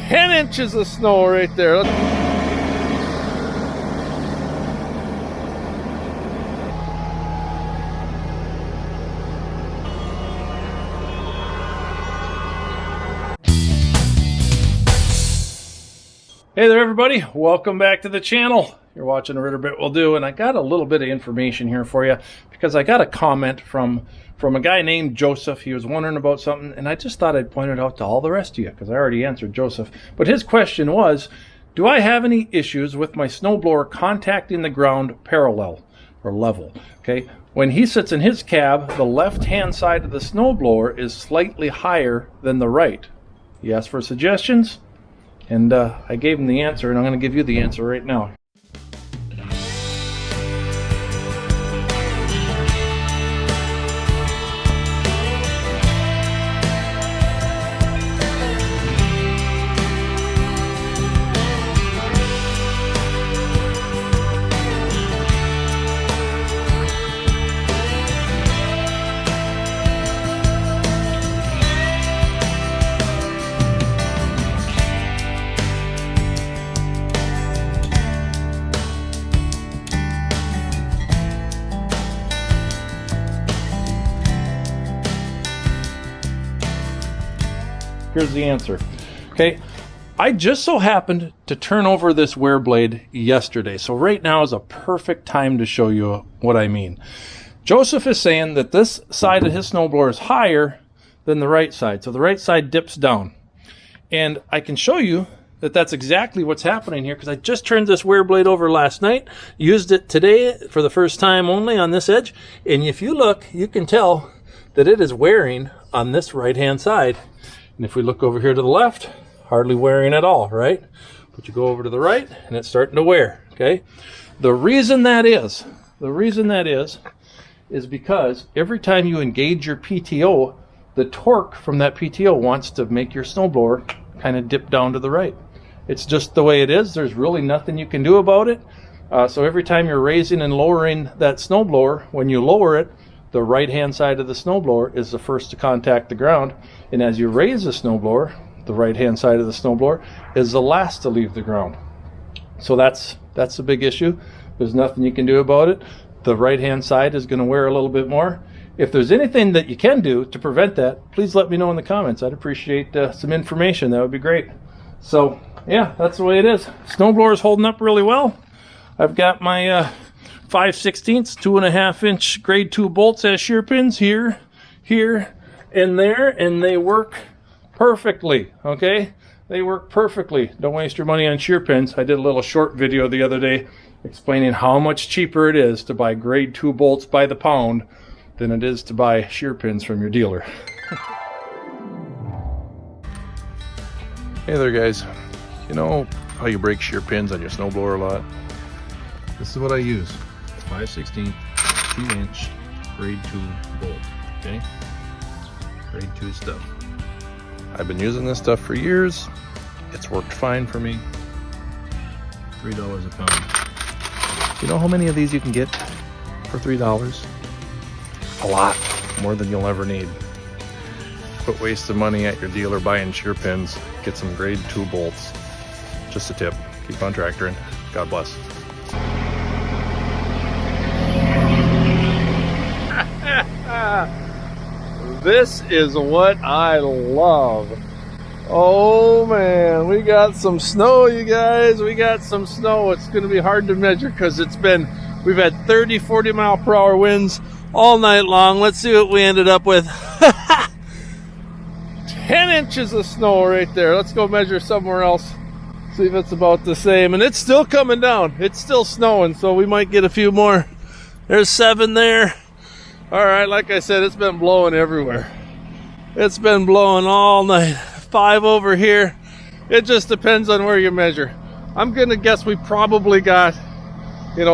10 inches of snow right there. Hey there everybody, welcome back to the channel. You're watching a Ritter Bit Will Do, and I got a little bit of information here for you because I got a comment from a guy named Joseph. He was wondering about something, and I just thought I'd point it out to all the rest of you because I already answered Joseph. But his question was, do I have any issues with my snowblower contacting the ground parallel or level? Okay, when he sits in his cab, the left-hand side of the snowblower is slightly higher than the right. He asked for suggestions. And I gave him the answer, and I'm going to give you the answer right now. Here's the answer. Okay, I just so happened to turn over this wear blade yesterday, so right now is a perfect time to show you what I mean. Joseph is saying that this side of his snowblower is higher than the right side, so the right side dips down. And I can show you that that's exactly what's happening here because I just turned this wear blade over last night, used it today for the first time only on this edge, and if you look, you can tell that it is wearing on this right-hand side. And if we look over here to the left, hardly wearing at all, right? But you go over to the right, and it's starting to wear, okay? The reason that is because every time you engage your PTO, the torque from that PTO wants to make your snowblower kind of dip down to the right. It's just the way it is. There's really nothing you can do about it. So every time you're raising and lowering that snowblower, when you lower it, the right-hand side of the snowblower is the first to contact the ground. And as you raise the snowblower, the right-hand side of the snowblower is the last to leave the ground. So that's a big issue. There's nothing you can do about it. The right-hand side is going to wear a little bit more. If there's anything that you can do to prevent that, please let me know in the comments. I'd appreciate some information. That would be great. So, yeah, that's the way it is. Snowblower is holding up really well. I've got my 5/16 2.5-inch grade 2 bolts as shear pins here, and there, and they work perfectly, okay? They work perfectly. Don't waste your money on shear pins. I did a little short video the other day explaining how much cheaper it is to buy grade 2 bolts by the pound than it is to buy shear pins from your dealer. Hey there guys, you know how you break shear pins on your snowblower a lot? This is what I use. 5/16 2-inch grade 2 bolt, okay? Grade 2 stuff. I've been using this stuff for years. It's worked fine for me. $3 a pound. You know how many of these you can get for $3? A lot. More than you'll ever need. Quit wasting money at your dealer buying shear pins. Get some grade 2 bolts. Just a tip. Keep on tractoring. God bless. This is what I love. Oh man, we got some snow, you guys. We got some snow. It's going to be hard to measure because we've had 30-40 mile per hour winds all night long. Let's see what we ended up with. 10 inches of snow right there. Let's go measure somewhere else. See if it's about the same. And it's still coming down. It's still snowing, so we might get a few more. There's 7 there. All right, like I said, it's been blowing everywhere. It's been blowing all night. 5 over here. It just depends on where you measure. I'm gonna guess we probably got,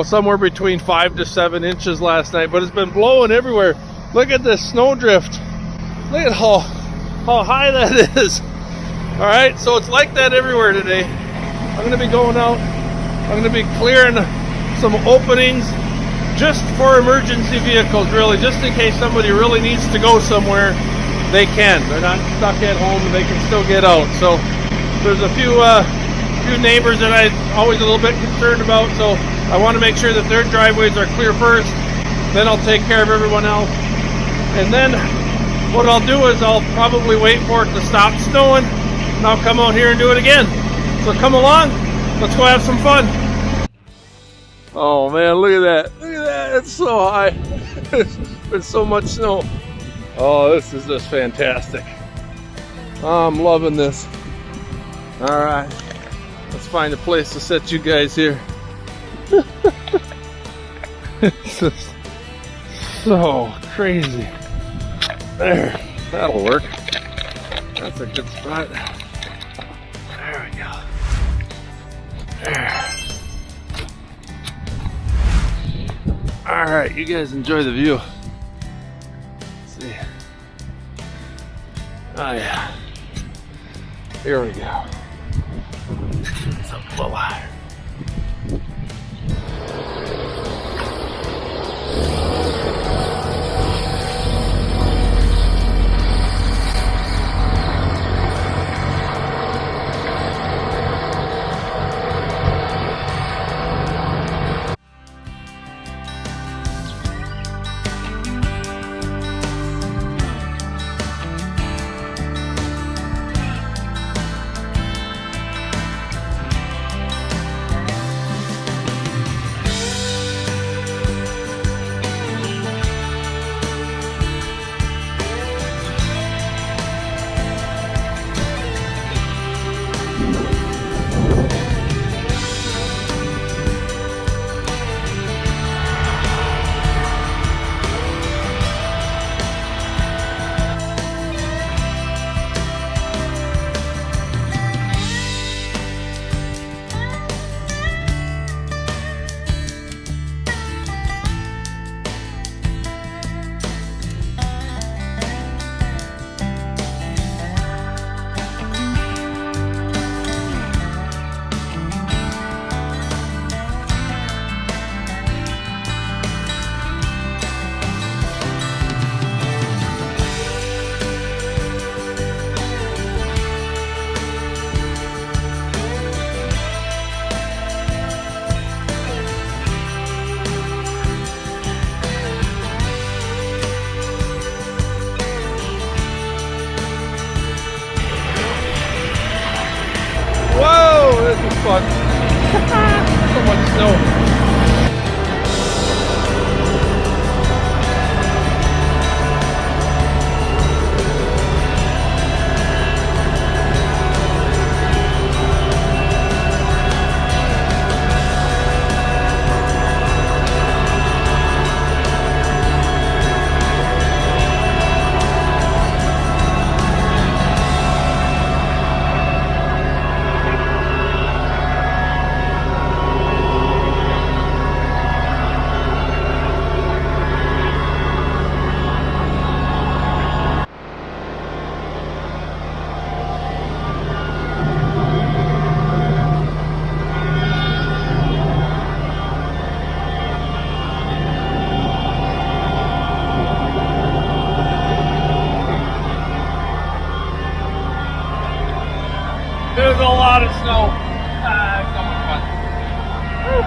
somewhere between 5 to 7 inches last night, but it's been blowing everywhere. Look at this snowdrift. Look at how high that is. All right, so it's like that everywhere today. I'm gonna be going out. I'm gonna be clearing some openings just for emergency vehicles, really, just in case somebody really needs to go somewhere, they can. They're not stuck at home and they can still get out. So There's a few neighbors that I'm always a little bit concerned about, so I want to make sure that their driveways are clear first. Then I'll take care of everyone else. And then what I'll do is I'll probably wait for it to stop snowing, and I'll come out here and do it again. So come along, let's go have some fun. Oh man, look at that. Look at that, it's so high. There's so much snow. Oh, this is just fantastic. I'm loving this. All right, let's find a place to set you guys here. It's just so crazy. There, that'll work. That's a good spot. There we go. There. All right, you guys enjoy the view. Let's see. Oh yeah. Here we go. It's up a little higher. Fun. So much snow. There's a lot of snow. It's so much fun. Woo.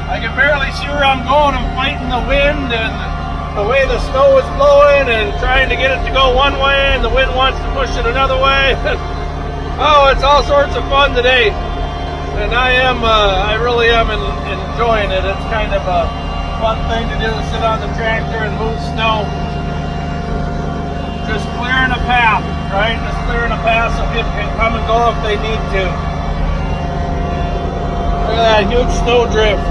I can barely see where I'm going. I'm fighting the wind and the way the snow is blowing and trying to get it to go one way and the wind wants to push it another way. Oh, it's all sorts of fun today. And I really am enjoying it. It's kind of a fun thing to do, to sit on the tractor and move snow. Just clearing a path, right? Just clearing a path so people can come and go if they need to. Look at that huge snow drift.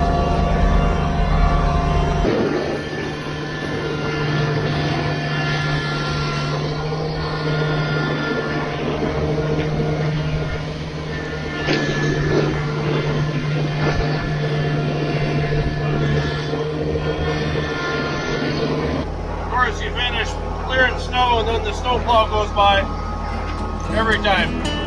You finish clearing snow and then the snowplow goes by. Every time.